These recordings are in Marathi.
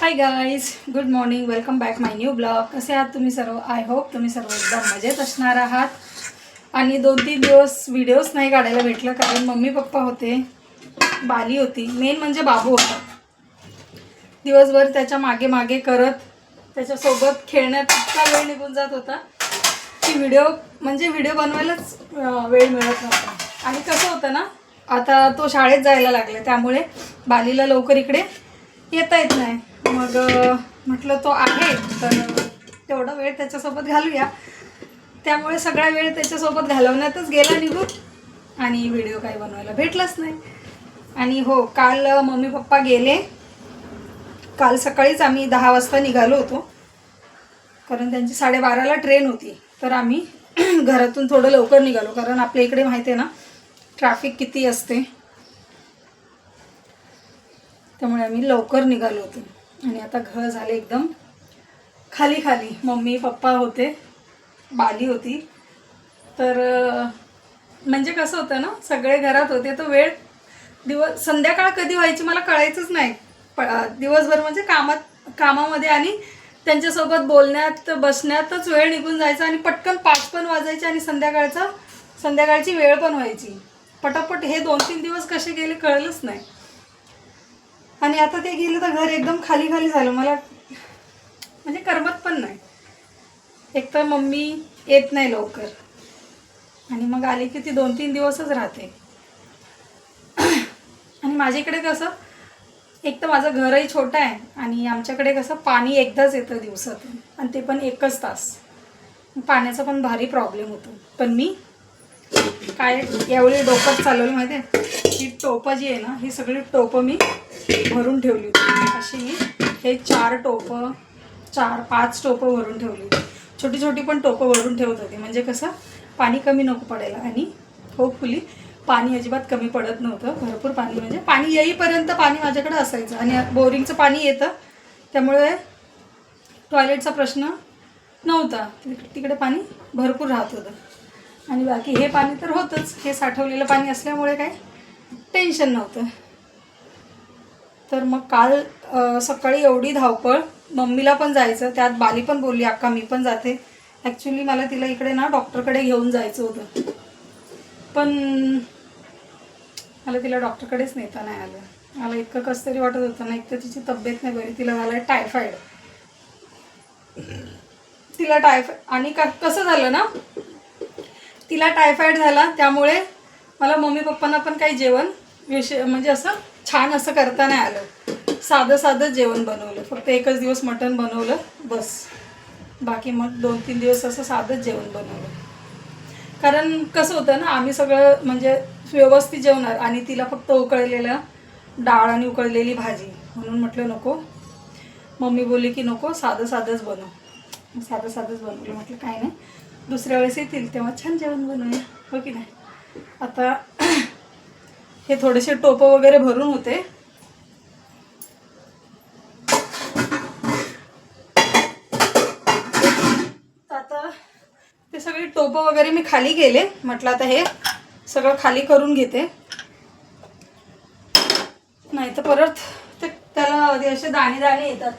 High guys, good morning. Welcome back my new blog. कसे आहात तुम्ही सर्व? आय होप तुम्ही सर्व एकदम मजेत असणार आहात. आणि 2-3 दिवस व्हिडिओज नाही काढायला भेटलं कारण मम्मी पप्पा होते, बाली होती, मेन म्हणजे बाबू होता. दिवसभर त्याच्या मागे मागे करत त्याच्यासोबत खेळण्यात इतका वेळ निघून जात होता की व्हिडिओ बनवायलाच वेळ मिळत नव्हता. आणि कसं होतं ना, आता तो शाळेत जायला लागला त्यामुळे बालीला लवकर इकडे येता येत नाही. मग म्हटलं तो आहे तर तेवढा वेळ त्याच्यासोबत घालूया. त्यामुळे सगळा वेळ त्याच्यासोबत घालवण्यातच गेला निघून आणि व्हिडिओ काही बनवायला भेटलाच नाही. आणि हो, काल मम्मी पप्पा गेले. काल सकाळीच आम्ही 10 वाजता निघालो होतो कारण त्यांची 12:30ला ट्रेन होती. तर आम्ही घरातून थोडं लवकर निघालो कारण आपल्या इकडे माहिती आहे ना ट्रॅफिक किती असते, त्यामुळे आम्ही लवकर निघालो होतो. आणि आता घर झाले एकदम खाली खाली. मम्मी पप्पा होते, बाली होती. तर म्हणजे कसं होतं ना, सगळे घरात होते तर संध्याकाळ कधी व्हायची मला कळायचंच नाही. दिवसभर म्हणजे कामामध्ये आणि त्यांच्यासोबत बोलण्यात बसण्यातच वेळ निघून जायचा आणि पटकन 5 पण वाजायचे आणि संध्याकाळची वेळ पण व्हायची पटापट. हे 2-3 दिवस कसे गेले कळलंच नाही. आणि आता ते गेले तर घर एकदम खाली खाली झालं. मला म्हणजे करमत पण नाही. एक तर मम्मी येत नाही लवकर आणि मग आली की ती 2-3 दिवसच राहते. आणि माझ्या इकडे कसं, एक तर माझं घरही छोटं आहे आणि आमच्याकडे कसं पाणी एकदाच येतं दिवसातून आणि ते पण 1च तास. पाण्याचा पण भारी प्रॉब्लेम होतो. पण मी काय यावेळी डोकं चालवलं माहिती आहे, ही टोपं जी आहे ना, ही सगळी टोपं मी भरून ठेवली होती. अशी मी हे 4-5 टोपं भरून ठेवली होती. छोटी छोटी पण टोपं भरून ठेवत होती म्हणजे कसं पाणी कमी नको पडायला. आणि होपफुली पाणी अजिबात कमी पडत नव्हतं. भरपूर पाणी, म्हणजे पाणी येईपर्यंत पाणी माझ्याकडे असायचं. आणि बोरिंगचं पाणी येतं त्यामुळे टॉयलेटचा प्रश्न नव्हता. तिकडे पाणी भरपूर राहत होतं. आणि बाकी हे पाणी तर होतंच, हे साठवलेलं पाणी असल्यामुळे काही टेन्शन नव्हतं. तर मग काल सकाळी एवढी धावपळ, मम्मीला पण जायचं, त्यात बाली पण बोलली अक्का मी पण जाते. ॲक्च्युली मला तिला इकडे ना डॉक्टरकडे घेऊन जायचं होतं, पण मला तिला डॉक्टरकडेच नेता नाही आलं. मला इतकं कसं तरी वाटत होतं ना. एक तर तिची तब्येत नाही बरी, तिला झालं टायफॉईड. आणि कसं झालं ना, तिला टायफॉईड झाला त्यामुळे मला मम्मी पप्पांना पण काही जेवण म्हणजे असं छान असं करता नाही आलं. साधं जेवण बनवलं. फक्त 1च दिवस मटण बनवलं बस. बाकी मग 2-3 दिवस असं साधंच जेवण बनवलं. कारण कसं होतं ना, आम्ही सगळं म्हणजे व्यवस्थित जेवणार आणि तिला फक्त उकळलेलं डाळ आणि उकळलेली भाजी. म्हणून म्हटलं नको. मम्मी बोलली की नको, साधंच बनव. साधंच बनवलं. म्हटलं काय नाही, दुसऱ्या वेळेस येतील तेव्हा छान जेवण बनवूया, हो की नाही. आता हे थोडेसे टोपं वगैरे भरून होते. आता ते सगळे टोपं वगैरे मी खाली गेले. म्हटलं आता हे सगळं खाली करून घेते, नाही तर परत त्याला असे दाणे येतात.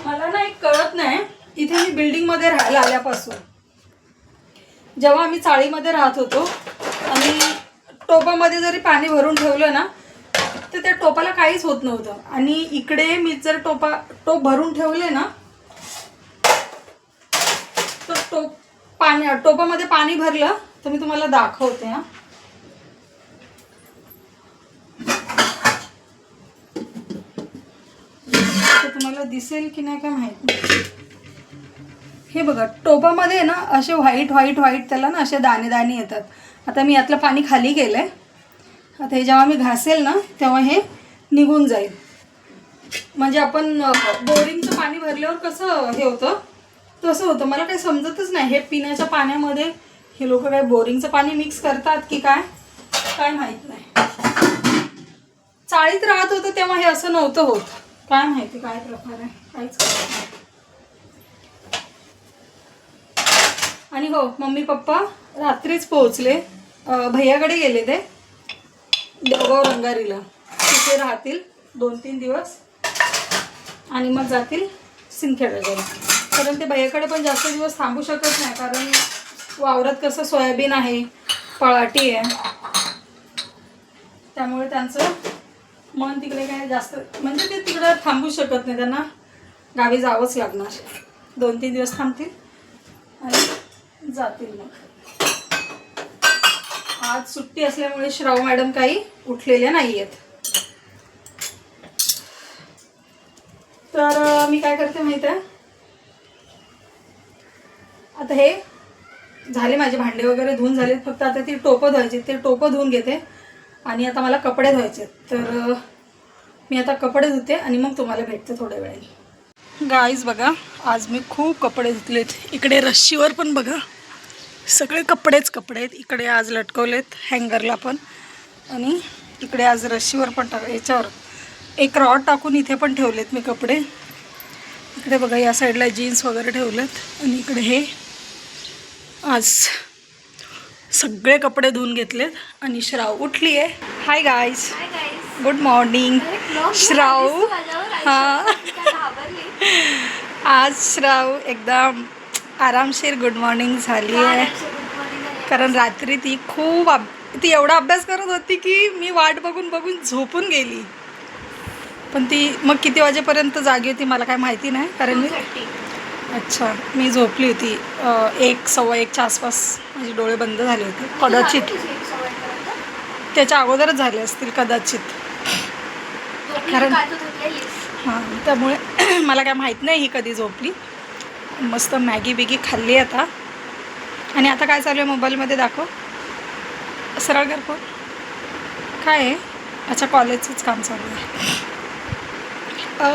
मला ना एक कळत नाही, इथे मी बिल्डिंगमध्ये राहायला आल्यापासून जेव्हा आम्ही चाळीमध्ये राहत होतो आणि टोपामध्ये जरी पाणी भरून ठेवलं ना तर त्या टोपाला काहीच होत नव्हतं. आणि इकडे मी जर टोप भरून ठेवले ना तर टोपामध्ये पाणी भरलं तर मी तुम्हाला दाखवते. तुम्हाला दिसेल की नाही काय माहित नाही. हे बघा, टोपामध्ये ना असे व्हाईट त्याला ना असे दाणे येतात. आता मी यातलं पाणी खाली गेलंय. आता हे जेव्हा मी घासेल ना तेव्हा हे निघून जाईल. म्हणजे आपण बोरिंगचं पाणी भरल्यावर कसं हे होतं तसं होतं. मला काही समजतच नाही, हे पिण्याच्या पाण्यामध्ये हे लोक काय बोरिंगचं पाणी मिक्स करतात की काय माहित नाही. चाळीत राहत होतं तेव्हा हे असं नव्हतं होत. काय माहिती काय प्रकार आहे, काहीच कळत नाही. आणि हो, मम्मी पप्पा रात्रीच पोहोचले. भैयाकडे गेले ते देवगाव रंगारीला, तिथे राहतील 2-3 दिवस. आणि मग जातील सिंदखेडला. कारण ते भैयाकडे पण जास्त दिवस थांबू शकत नाही, कारण वावरात कसं सोयाबीन आहे, पळाटी आहे, त्यामुळे त्यांचं मन तिकडे काय जास्त म्हणजे ते तिकडं थांबू शकत नाही, त्यांना गावी जावंच लागणार. 2-3 दिवस थांबतील आणि जातील. मग आज सुट्टी असल्यामुळे श्राव मॅडम काही उठलेल्या नाही आहेत. तर मी काय करते माहिती आहे, आता हे झाले माझे भांडे वगैरे धुवून झालेत, फक्त आता ती टोपं धुवायची, ते टोपं धुवून घेते आणि आता मला कपडे धुवायचे. तर मी आता कपडे धुते आणि मग तुम्हाला भेटते थोड्या वेळाने. गाईज बघा, आज मी खूप कपडे धुतलेत. इकडे रश्शीवर पण बघा सगळे कपडेच कपडे आहेत. इकडे आज लटकवलेत हँगरला पण, आणि इकडे आज रश्शीवर पण याच्यावर एक रॉड टाकून इथे पण ठेवलेत मी कपडे. इकडे बघा या साईडला जीन्स वगैरे ठेवलेत, आणि इकडे हे आज सगळे कपडे धुवून घेतलेत. आणि श्राव उठली आहे. Hi guys, good morning. Shrav, हां आज श्राव एकदम आरामशीर गुड मॉर्निंग झाली आहे. कारण रात्री ती एवढा अभ्यास करत होती की मी वाट बघून बघून झोपून गेली. पण ती मग किती वाजेपर्यंत जागी होती मला काय माहिती नाही, कारण मी झोपली होती 1-1:15च्या आसपास. माझे डोळे बंद झाले होते कदाचित, त्याच्या अगोदरच झाले असतील कदाचित, कारण हां त्यामुळे मला काय माहीत नाही ही कधी झोपली. मस्त मॅगी बिगी खाल्ली आता. आणि आता काय चालू आहे मोबाईलमध्ये दाखव, सरळ कर फोन. काय आहे? अच्छा, कॉलेजचंच काम चालू आहे.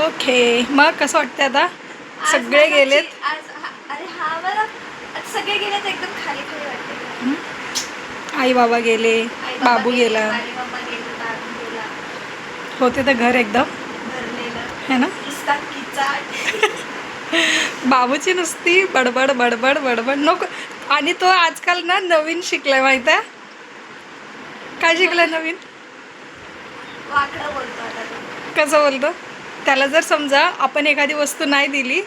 ओके, मग कसं वाटतं आता? सगळे गेलेत, सगळे गेलेत, एकदम खाली खाली वाटते. आई बाबा गेले, बाबू गेला, होते तर घर एकदम है ना. बाबूची नुसती बडबड बडबड बडबड नको. आणि तो आजकाल ना नवीन शिकलाय माहित आहे. काय शिकलाय नवीन? वाकडं बोलतो आता. कसं बोलतो? त्याला जर समजा आपण एखादी वस्तू नाही दिली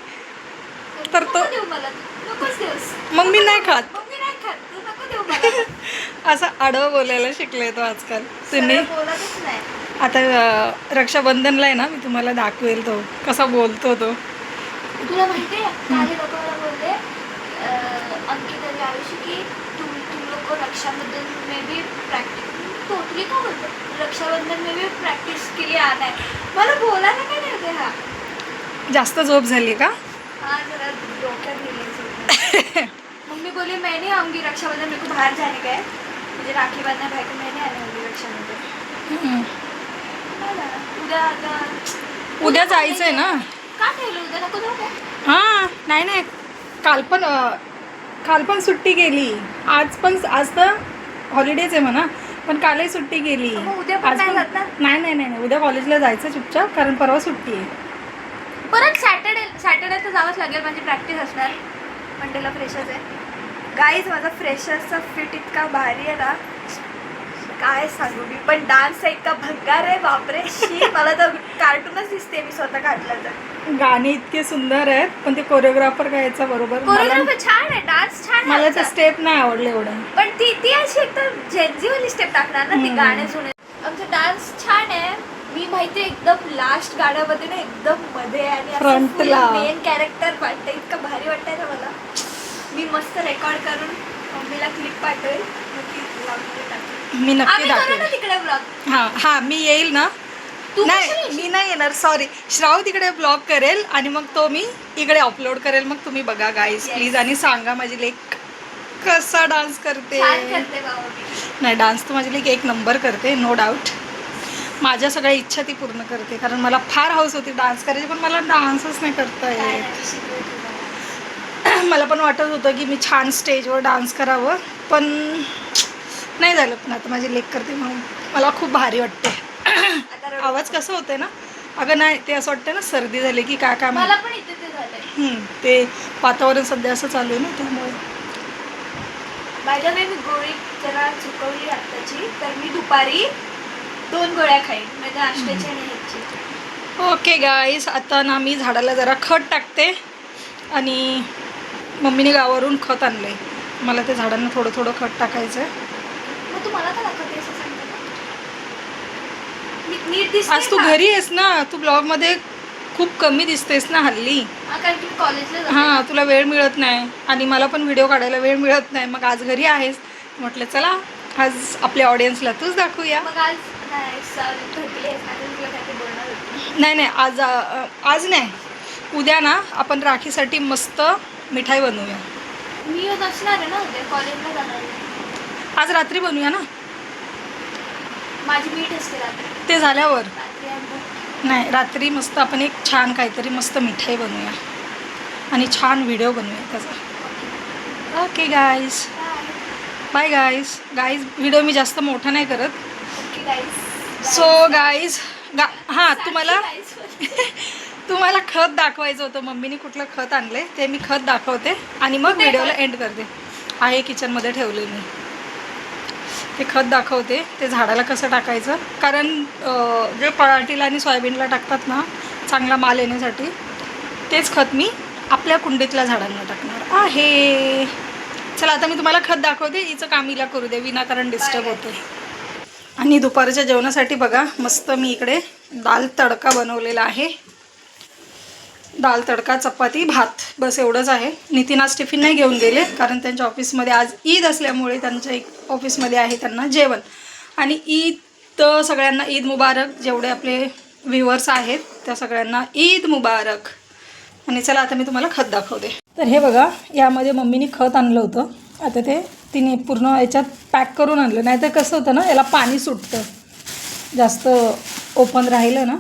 तर तो मम्मी नाही खात, असं आडवं बोलायला शिकलाय तो आजकाल. तुम्ही आता रक्षाबंधनला आहे ना, मी तुम्हाला दाखवेल तो कसा बोलतो तो. तुला माहिती आहे, काही लोक मला बोलले अंकिता याविषयी की तुम लोग रक्षाबंधन में भी प्रैक्टिस टोटली का बोलते रक्षाबंधन में भी प्रैक्टिस के लिए आना है. मला बोलायला काय नाही होते. हा जास्त झोप झाली का? हाँ जरा डॉक्टर मिले. मम्मी बोली मैं नहीं आऊँगी रक्षाबंधन, मेरे को बाहर जाने का है, मुझे राखी बांधना भाई को, मैं नहीं आने वाली रक्षाबंधन. उद्या जायचंय ना. का ठेवलं उद्या? नको जाऊ का? हां नाही काल पण सुट्टी गेली, आज तर हॉलिडेज आहे म्हणा, पण कालही सुट्टी गेली. उद्या पण नाही उद्या कॉलेजला जायचं चुपचाप, कारण परवा सुट्टी आहे. परत सॅटर्डे तर जावंच लागेल, माझी प्रॅक्टिस असणार. मंडेला फ्रेशर्स आहे. गाईज माझा फ्रेशर्सचा फिट इतका भारी आहे ना, काय सांगू मी. पण डान्स इतका भंगार आहे, बापरे शी. मला तर कार्टूनच दिसते मी स्वतः काढलं तर. गाणी इतके सुंदर आहेत, पण ते कोरिओग्राफर काय याचा बरोबर कोरिओग्राफर छान आहे, डान्स छान आहे. मला तर स्टेप नाही आवडले एवढं, पण ती अशी एकदम जेन्झीवाली स्टेप टाकणार ना, ती गाणे जुने. आमचा डान्स छान आहे. मी माहिती एकदम लास्ट गाण्यामध्ये ना एकदम मध्ये आणि फ्रंटला मेन कॅरेक्टर वाटतं. इतकं भारी वाटतंय ना मला. मी मस्त रेकॉर्ड करून मम्मीला क्लिप पाठवेल, मी नक्की दाखवेल तिकडे ब्लॉग. हां मी येईल ना. नाही मी नाही येणार, सॉरी. श्राव तिकडे ब्लॉग करेल आणि मग तो मी इकडे अपलोड करेल, मग तुम्ही बघा गाईज प्लीज. आणि सांगा माझी लेक कसा डान्स करते. नाही डान्स तर माझी लेक एक नंबर करते, नो डाऊट. माझ्या सगळ्या इच्छा ती पूर्ण करते, कारण मला फार हौस होती डान्स करायची, पण मला डान्सच नाही करता येत. मला पण वाटत होतं की मी छान स्टेजवर डान्स करावं, पण नाही झालं. पण आता माझी लेक करते म्हणून मला खूप भारी वाटते. आवाज कसं होते ना, अगं नाही ते असं वाटतं ना सर्दी झाली की काय मला पण इथे ते झालंय. ते वातावरण सध्या असं चालू आहे ना, त्यामुळे. बाय द वे मी गोळी जरा चुकवली आत्ताची, तर मी दुपारी 2 गोळ्या खाईन, म्हणजे नाश्त्याची आणि ह्याची. ओके गाईस, आता ना मी झाडाला जरा खत टाकते आणि मम्मीने गावावरून खत आणलं आहे. मला ते झाडांना थोडं थोडं खत टाकायचं आहे. मग तू मला का दाखवते असं सांगते? नीट दिसते आज तू का? घरी आहेस ना, तू ब्लॉगमध्ये खूप कमी दिसतेस ना हल्ली. कारण की मी कॉलेजला जाते. हां, तुला वेळ मिळत नाही आणि मला पण व्हिडिओ काढायला वेळ मिळत नाही. मग आज घरी आहेस म्हटलं चला आज आपल्या ऑडियन्सला तूच दाखवूया. मग आज नाही थकली आहेस ना, तुला काहीतरी बोलणार होती. नाही आज नाही, उद्या ना आपण राखीसाठी मस्त मिठाई बनवूया. मी येत असणार आहे ना उद्या, कॉलेजला जाणार आहे. आज रात्री बनवूया ना, माझी मीठ असते रात्री. ते झाल्यावर. रात्री आणि नाही, रात्री मस्त आपण एक छान काहीतरी मस्त मिठाई बनवूया आणि छान व्हिडिओ बनवूया त्याचा. Okay guys, bye guys. Video मी जास्त मोठा नाही करत. Okay guys. सो गाईज हां, तुम्हाला खत दाखवायचं होतं. मम्मीने कुठलं खत आणले ते मी खत दाखवते आणि मग व्हिडिओला एंड करते. आहे किचनमध्ये ठेवले मी, ते खत दाखवते. ते झाडाला कसं टाकायचं, कारण जे पराठीला आणि सोयाबीनला टाकतात ना चांगला माल येण्यासाठी, तेच खत मी आपल्या कुंडीतल्या झाडांना टाकणार आहे. चला आता मी तुम्हाला खत दाखवते. हिचं काम हिला करू दे, विनाकारण डिस्टर्ब होते. आणि दुपारच्या जेवणासाठी बघा मस्त मी इकडे दाल तडका बनवलेला आहे. दाल तडका, चपाती, भात, बस एवढंच आहे. नितीन आज टिफिन नाही घेऊन गेले कारण त्यांच्या ऑफिसमध्ये आज ईद असल्यामुळे त्यांच्या एक ऑफिसमध्ये आहे त्यांना जेवण. आणि ईद सगळ्यांना ईद मुबारक. जेवढे आपले व्ह्युअर्स आहेत त्या सगळ्यांना ईद मुबारक. आणि चला आता मी तुम्हाला खत दाखवते. तर हे बघा, यामध्ये मम्मीने खत आणलं होतं. आता ते तिने पूर्ण याच्यात पॅक करून आणलं, नाही तर कसं होतं ना याला पाणी सुटतं, जास्त ओपन राहिलं ना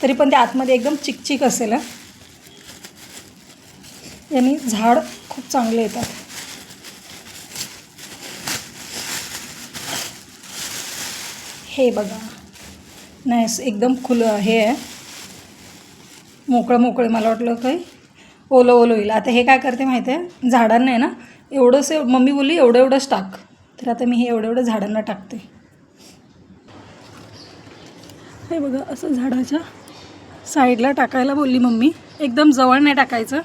तरी पण ते आतमध्ये एकदम चिकचिक असेल. यांनी झाड खूप चांगले येतात. हे बघा, नाही एकदम खुलं हे आहे, मोकळं. मला वाटलं काही ओलं होईल. आता हे काय करते माहिती आहे, झाडांना आहे ना एवढंसं, मम्मी बोलली एवढंच टाक, तर आता मी हे एवढं झाडांना टाकते. हे बघा, असं झाडाच्या साईडला टाकायला बोलली मम्मी, एकदम जवळ नाही टाकायचं.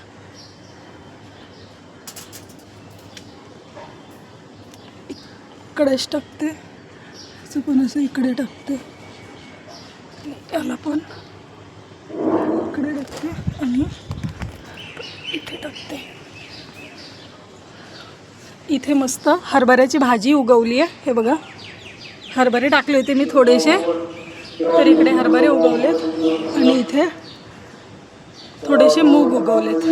इकडेच टाकते, असं पण असं इकडे टाकते, याला पण इकडे टाकते आणि इथे टाकते. इथे मस्त हरभऱ्याची भाजी उगवली आहे. हे बघा, हरभरे टाकले होते मी थोडेसे, तर इकडे हरभरे उगवलेत आणि इथे थोडेसे मूग उगवलेत.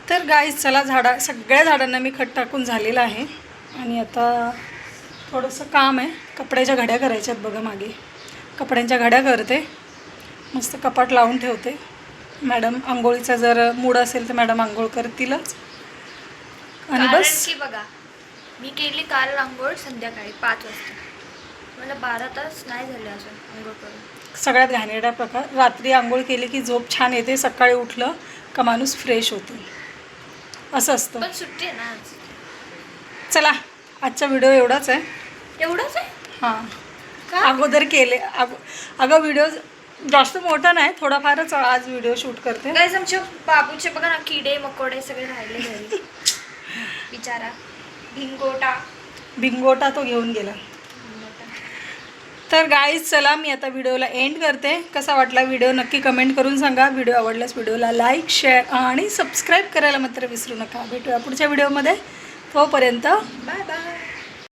तर गाईज चला, सगळ्या झाडांना मी खत टाकून झालेलं आहे. आणि आता थोडंसं काम आहे, कपड्याच्या घड्या करायच्या आहेत बघा. मागे कपड्यांच्या घड्या करते, मस्त कपाट लावून ठेवते. मॅडम आंघोळीचा जर मूड असेल तर मॅडम आंघोळ करतीलच. आणि बस की बघा, मी केली काल आंघोळ संध्याकाळी 5 वाजता. मला 12 तास नाही झाले अजून आंघोळ करून. सगळ्यात घाणेरडा प्रकार, रात्री आंघोळ केली की झोप छान येते, सकाळी उठलं का माणूस फ्रेश होतो, असं असतं. पण सुट्टी आहे ना आज. चला, आजचा व्हिडिओ एवढाच आहे. एवढंच आहे हां, का? अगोदर केले अगं व्हिडिओ जास्त मोठा नाही, थोडाफारच आज व्हिडिओ शूट करते. गाईज आमच्या बाबूचे बघा ना, किडे मकोडे सगळे राहिले घरी. बिचारा भिंगोटा तो घेऊन गेला. तर गाईज चला, मी आता व्हिडिओला एंड करते. कसा वाटला व्हिडिओ नक्की कमेंट करून सांगा. व्हिडिओ आवडल्यास व्हिडिओला लाईक, शेअर आणि सबस्क्राईब करायला मात्र विसरू नका. भेटूया पुढच्या व्हिडिओमध्ये. तोपर्यंत